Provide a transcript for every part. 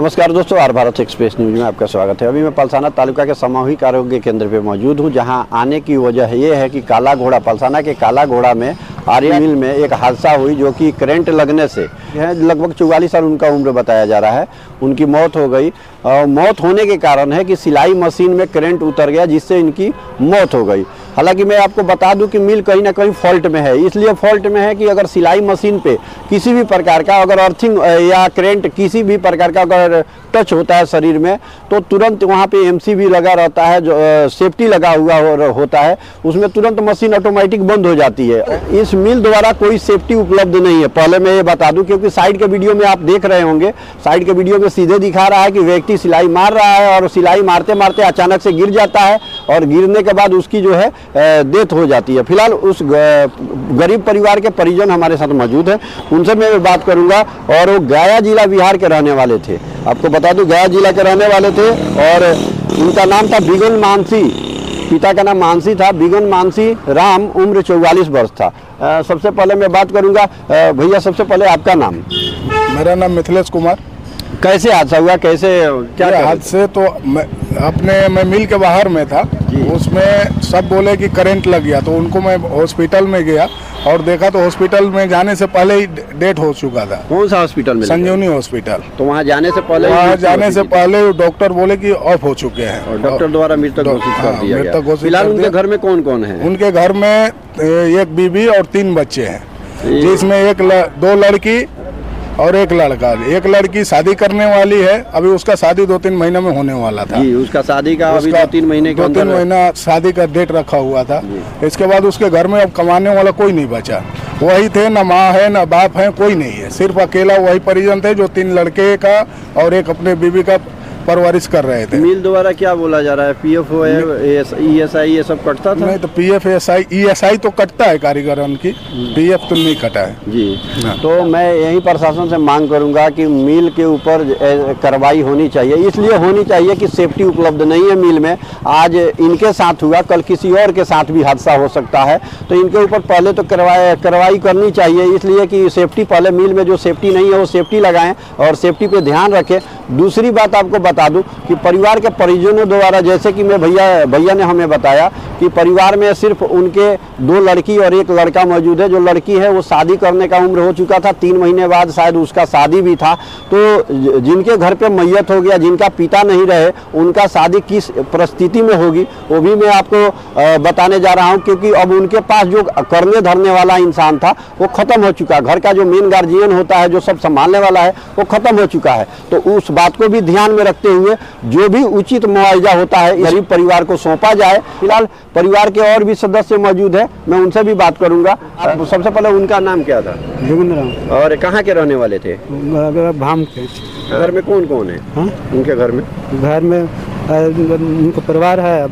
नमस्कार दोस्तों, are Bharat express news में आपका स्वागत है। अभी मैं पलसाना तालुका के सामूहिक आरोग्य केंद्र पे मौजूद हूं, जहां आने की वजह ये है कि काला घोड़ा, पलसाना के काला घोड़ा में आर्य मिल में एक हादसा हुई, जो कि करंट लगने से है, लगभग 44 साल उनका उम्र बताया जा रहा है, उनकी मौत हो गई। मौत होने के कारण है कि सिलाई मशीन में करंट उतर गया, जिससे इनकी मौत हो गई। हालांकि मैं आपको बता दूं कि मिल कहीं ना कहीं फॉल्ट में है। इसलिए फॉल्ट में है कि अगर सिलाई मशीन पे किसी भी प्रकार का अगर अर्थिंग या करंट किसी भी प्रकार का अगर टच होता है शरीर में, तो तुरंत वहाँ पे एमसीबी लगा रहता है, जो सेफ्टी लगा हुआ होता है, उसमें तुरंत मशीन ऑटोमेटिक बंद हो जाती है। इस मिल द्वारा कोई सेफ्टी उपलब्ध नहीं है, पहले मैं ये बता दूं, क्योंकि साइड के वीडियो में आप देख रहे होंगे, साइड के वीडियो में सीधे दिखा रहा है कि व्यक्ति सिलाई मार रहा है और सिलाई मारते मारते अचानक से गिर जाता है और गिरने के बाद उसकी जो है डेथ हो जाती है। फिलहाल उस गरीब परिवार के परिजन हमारे साथ मौजूद हैं, उनसे मैं बात करूंगा। और वो गया जिला बिहार के रहने वाले थे, आपको बता दूं गया जिला के रहने वाले थे, और उनका नाम था बिगन मानसी, पिता का नाम मानसी था, बिगन मानसी राम, उम्र 44 वर्ष था। सबसे पहले मैं बात करूंगा, भैया सबसे पहले आपका नाम? मेरा नाम मिथिलेश कुमार। कैसे हादसा हुआ, कैसे क्या हादसे? तो मैं मिल के बाहर में था, उसमें सब बोले कि करंट लग गया, तो उनको मैं हॉस्पिटल में गया और देखा तो हॉस्पिटल में जाने से पहले ही डेथ हो चुका था। कौन सा हॉस्पिटल में? संजीवनी हॉस्पिटल। तो वहाँ जाने से पहले डॉक्टर बोले कि ऑफ हो चुके हैं, और डॉक्टर द्वारा मृतक घोषित कर दिया गया। फिलहाल उनके घर में कौन कौन है? उनके घर में एक बीवी और 3 बच्चे हैं, जिसमें 2 लड़की और 1 लड़का। 1 लड़की शादी करने वाली है, अभी उसका शादी 2-3 महीने में होने वाला था। जी, उसका शादी का अभी 2-3 महीने के अंदर 2-3 महीना शादी का डेट रखा हुआ था। इसके बाद उसके घर में अब कमाने वाला कोई नहीं बचा, वही थे, ना माँ है ना बाप है, कोई नहीं है, सिर्फ अकेला वही परिजन थे, जो 3 लड़के का और 1 अपने बीवी का परवरिश कर रहे थे। मिल द्वारा क्या बोला जा रहा है, पीएफ ईएसआई ये सब कटता था? नहीं, तो पीएफ ईएसआई तो कटता है कारीगरों की, पीएफ तो नहीं कटा है जी। तो मैं यही प्रशासन से मांग करूंगा कि मिल के ऊपर कार्रवाई होनी चाहिए, इसलिए होनी चाहिए कि सेफ्टी उपलब्ध नहीं है मिल में। आज इनके साथ हुआ, कल किसी और के साथ भी हादसा हो सकता है, तो इनके ऊपर पहले तो कार्रवाई करनी चाहिए, इसलिए कि सेफ्टी पहले मिल में जो सेफ्टी नहीं है वो सेफ्टी लगाएं और सेफ्टी पे ध्यान रखें। दूसरी बात आपको बता दूं कि परिवार के परिजनों द्वारा, जैसे कि मैं भैया ने हमें बताया कि परिवार में सिर्फ उनके 2 लड़की और 1 लड़का मौजूद है। जो लड़की है वो शादी करने का उम्र हो चुका था, 3 महीने बाद शायद उसका शादी भी था। तो जिनके घर पे मैयत हो गया, जिनका पिता नहीं रहे, उनका शादी किस परिस्थिति में होगी वो भी मैं आपको बताने जा रहा हूँ, क्योंकि अब उनके पास जो करने धरने वाला इंसान था वो खत्म हो चुका। घर का जो मेन गार्जियन होता है, जो सब संभालने वाला है, वो खत्म हो चुका है। तो उस बात को भी ध्यान में रखते हुए जो भी उचित मुआवजा होता है गरीब परिवार को सौंपा जाए। फिलहाल परिवार के और भी सदस्य मौजूद हैं, मैं उनसे भी बात करूंगा। सबसे पहले उनका नाम क्या था? राम। और कहाँ के रहने वाले थे? भाम के। घर में कौन कौन है? उनके घर में उनका परिवार है,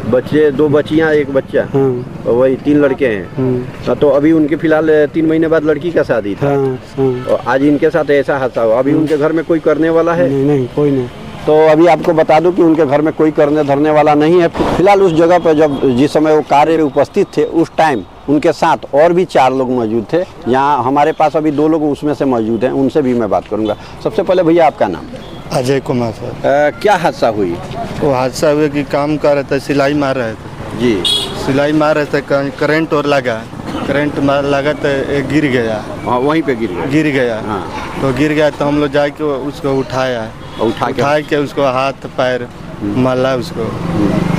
बच्चे 2 बच्चियां 1 बच्चा। और वही 3 लड़के हैं। तो अभी उनके फिलहाल 3 महीने बाद लड़की का शादी था। और आज इनके साथ ऐसा हादसा हुआ। अभी उनके घर में कोई करने वाला है? नहीं, कोई नहीं। तो अभी आपको बता दूं कि उनके घर में कोई करने धरने वाला नहीं है। फिलहाल उस जगह पर जिस समय वो कार्य में उपस्थित थे, उस टाइम उनके साथ और भी 4 लोग मौजूद थे। यहाँ हमारे पास अभी 2 लोग उसमें से मौजूद हैं, उनसे भी मैं बात करूंगा। सबसे पहले भैया आपका नाम? अजय कुमार सर। क्या हादसा हुई? वो हादसा हुआ कि काम कर रहे थे, सिलाई मार रहे थे जी, सिलाई मार रहे थे, करंट और लगा, करंट लगा तो एक गिर गया। वहीं पे गिर गया। हाँ। तो गिर गया तो हम लोग जाके उसको उठाया, उठा के उसको हाथ पैर मला उसको,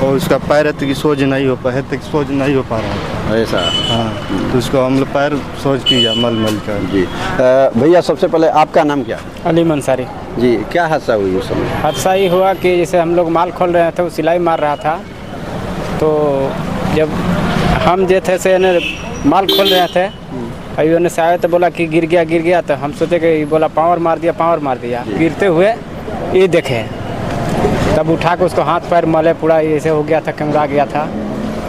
और उसका पैर तक सोज नहीं हो पा रहा था ऐसा। हाँ, तो उसको हम लोग पैर सोज किया मल कर। जी भैया सबसे पहले आपका नाम क्या? अली मंसारी जी। क्या हादसा हुई उस समय? हादसा ही हुआ कि जैसे हम लोग माल खोल रहे थे, वो सिलाई मार रहा था, तो जब हम जो थे से माल खोल रहे थे, अभी उन्हें से आया तो बोला कि गिर गया। तो हम सोचे कि बोला पावर मार दिया। गिरते हुए ये देखे, तब उठा के उसको हाथ पैर मले, पूरा ऐसे हो गया था, कमरा गया था।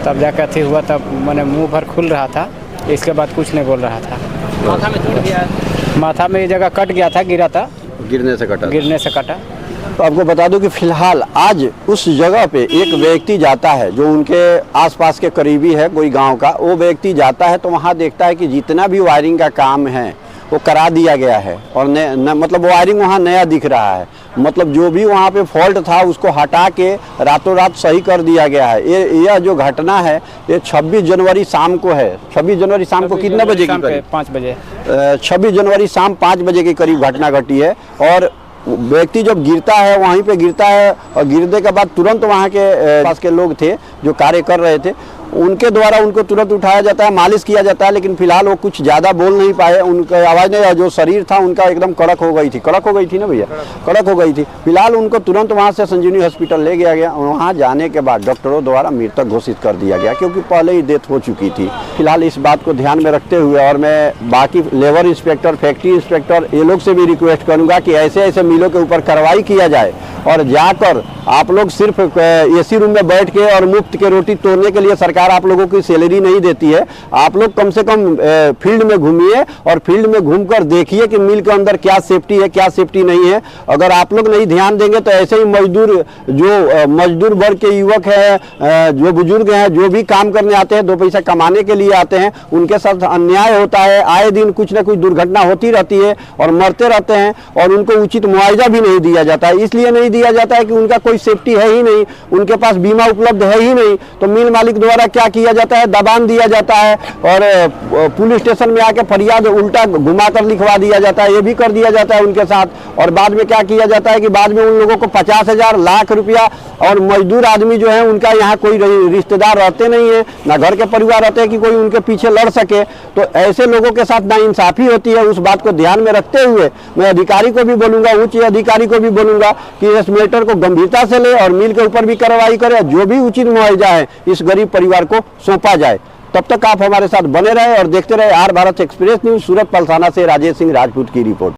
तब जाकर अथी हुआ, तब मैंने मुंह भर खुल रहा था, इसके बाद कुछ नहीं बोल रहा था। माथा में टूट गया, माथा में ये जगह कट गया था, गिरा था, गिरने से कटा। तो आपको बता दूं कि फिलहाल आज उस जगह पे एक व्यक्ति जाता है जो उनके आसपास के करीबी है, कोई गांव का, वो व्यक्ति जाता है तो वहाँ देखता है कि जितना भी वायरिंग का काम है वो करा दिया गया है और मतलब वायरिंग वहाँ नया दिख रहा है। मतलब जो भी वहाँ पे फॉल्ट था उसको हटा के रातों रात सही कर दिया गया है। यह जो घटना है ये 26 जनवरी शाम को है। 26 जनवरी शाम को कितने बजे की करीब? 5 बजे। 26 जनवरी शाम 5 बजे के करीब घटना घटी है और व्यक्ति जब गिरता है वहीं पे गिरता है और गिरने के बाद तुरंत वहाँ के पास के लोग थे जो कार्य कर रहे थे, उनके द्वारा उनको तुरंत उठाया जाता है, मालिश किया जाता है, लेकिन फिलहाल वो कुछ ज़्यादा बोल नहीं पाए। उनका आवाज़ नहीं, जो शरीर था उनका एकदम कड़क हो गई थी ना भैया, कड़क हो गई थी। फिलहाल उनको तुरंत वहाँ से संजीवनी हॉस्पिटल ले गया गया। वहाँ जाने के बाद डॉक्टरों द्वारा मृतक घोषित कर दिया गया क्योंकि पहले ही डेथ हो चुकी थी। फिलहाल इस बात को ध्यान में रखते हुए और मैं बाकी लेबर इंस्पेक्टर, फैक्ट्री इंस्पेक्टर ये लोग से भी रिक्वेस्ट करूँगा कि ऐसे ऐसे मिलों के ऊपर कार्रवाई किया जाए और जाकर आप लोग सिर्फ एसी रूम में बैठ के और मुफ्त के रोटी तोड़ने के लिए सरकार आप लोगों की सैलरी नहीं देती है। आप लोग कम से कम फील्ड में घूमिए और फील्ड में घूमकर देखिए कि मिल के अंदर क्या सेफ्टी है, क्या सेफ्टी नहीं है। अगर आप लोग नहीं ध्यान देंगे तो ऐसे ही मजदूर वर्ग के युवक हैं, जो बुजुर्ग हैं, जो भी काम करने आते हैं, 2 पैसा कमाने के लिए आते हैं, उनके साथ अन्याय होता है। आए दिन कुछ ना कुछ दुर्घटना होती रहती है और मरते रहते हैं और उनको उचित मुआवजा भी नहीं दिया जाता है। इसलिए नहीं दिया जाता है कि उनका कोई सेफ्टी है ही नहीं, उनके पास बीमा उपलब्ध है ही नहीं। तो मिल मालिक द्वारा क्या किया जाता है, दबान दिया जाता है और पुलिस स्टेशन में आके फरियाद उल्टा घुमाकर लिखवा दिया जाता है। ये भी कर दिया जाता है उनके साथ। और बाद में क्या किया जाता है कि बाद में उन लोगों को 50,000 लाख रुपया, और मजदूर आदमी जो है उनका यहाँ कोई रिश्तेदार रहते नहीं है, ना घर के परिवार रहते हैं कि कोई उनके पीछे लड़ सके। तो ऐसे लोगों के साथ नाइंसाफी होती है। उस बात को ध्यान में रखते हुए मैं अधिकारी को भी बोलूंगा, उच्च अधिकारी को भी बोलूंगा कि इस मैटर को गंभीरता से ले और मिल के ऊपर भी कार्रवाई करे, जो भी उचित मुआवजा है इस गरीब परिवार को सौंपा जाए। तब तक आप हमारे साथ बने रहे और देखते रहे आर भारत एक्सप्रेस न्यूज। सूरत पलसाना से राजेश सिंह राजपूत की रिपोर्ट।